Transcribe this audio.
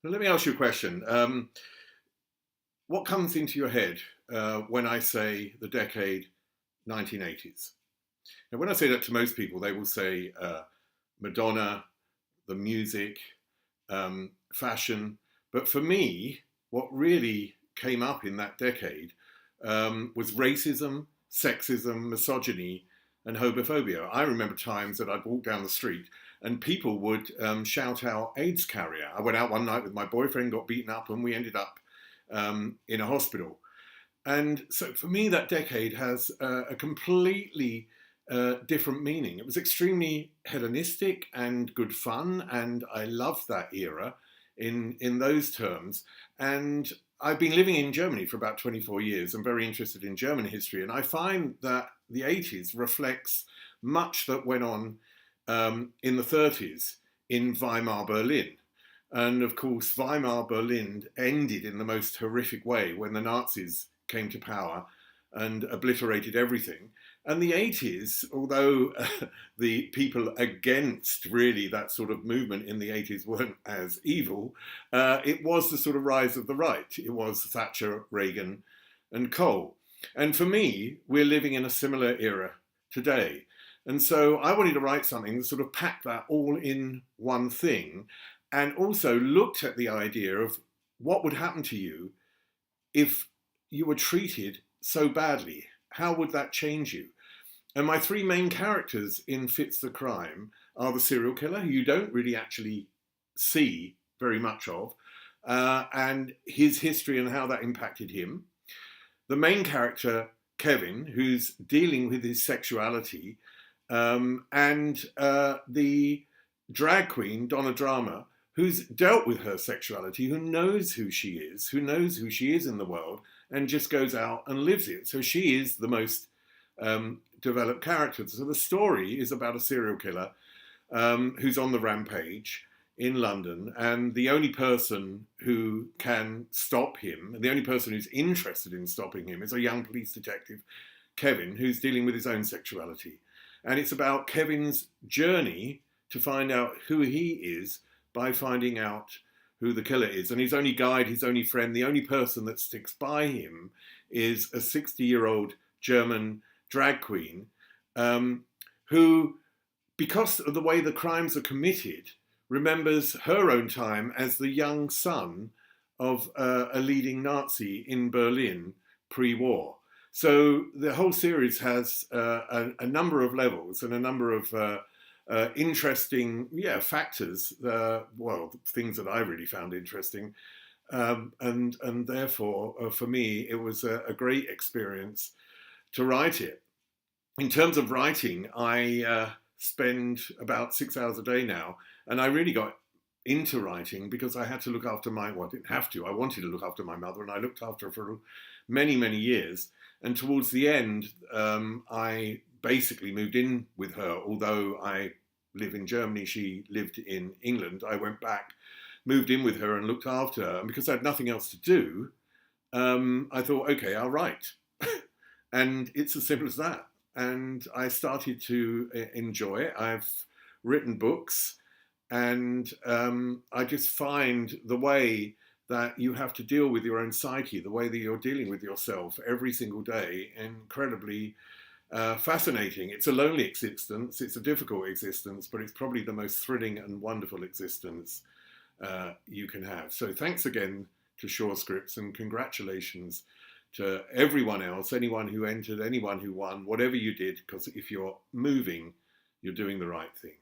Let me ask you a question. What comes into your head when I say the decade 1980s? Now, when I say that to most people, they will say Madonna, the music, fashion. But for me, what really came up in that decade was racism, sexism, misogyny, and homophobia. I remember times that I'd walk down the street and people would shout out AIDS carrier. I went out one night with my boyfriend, got beaten up, and we ended up in a hospital. And so for me, that decade has a completely different meaning. It was extremely hedonistic and good fun, and I loved that era in those terms. And I've been living in Germany for about 24 years. I'm very interested in German history, and I find that the 80s reflects much that went on in the 30s in Weimar Berlin. And of course, Weimar Berlin ended in the most horrific way when the Nazis came to power and obliterated everything. And the 80s, although the people against really that sort of movement in the 80s weren't as evil, it was the sort of rise of the right. It was Thatcher, Reagan, and Kohl. And for me, we're living in a similar era today. And so I wanted to write something that sort of packed that all in one thing, and also looked at the idea of what would happen to you if you were treated so badly. How would that change you? And my three main characters in Fits the Crime are the serial killer, who you don't really actually see very much of, and his history and how that impacted him. The main character, Kevin, who's dealing with his sexuality, and the drag queen, Donna Drama, who's dealt with her sexuality, who knows who she is in the world, and just goes out and lives it. So she is the most developed character. So the story is about a serial killer who's on the rampage in London, and the only person who can stop him, and the only person who's interested in stopping him, is a young police detective, Kevin, who's dealing with his own sexuality. And it's about Kevin's journey to find out who he is by finding out who the killer is. And his only guide, his only friend, the only person that sticks by him is a 60-year-old German drag queen who, because of the way the crimes are committed, remembers her own time as the young son of a leading Nazi in Berlin pre-war. So the whole series has a number of levels and a number of interesting factors, things that I really found interesting. And therefore, for me, it was a great experience to write it. In terms of writing, I spend about 6 hours a day now, and I really got into writing because I had to look after I didn't have to, I wanted to look after my mother, and I looked after her for many, many years. And towards the end, I basically moved in with her. Although I live in Germany, she lived in England. I went back, moved in with her and looked after her. And because I had nothing else to do, I thought, okay, I'll write. And it's as simple as that. And I started to enjoy it. I've written books, and I just find the way that you have to deal with your own psyche, the way that you're dealing with yourself every single day, incredibly fascinating. It's a lonely existence, it's a difficult existence, but it's probably the most thrilling and wonderful existence you can have. So thanks again to Shore Scripts, and congratulations to everyone else, anyone who entered, anyone who won, whatever you did, because if you're moving, you're doing the right thing.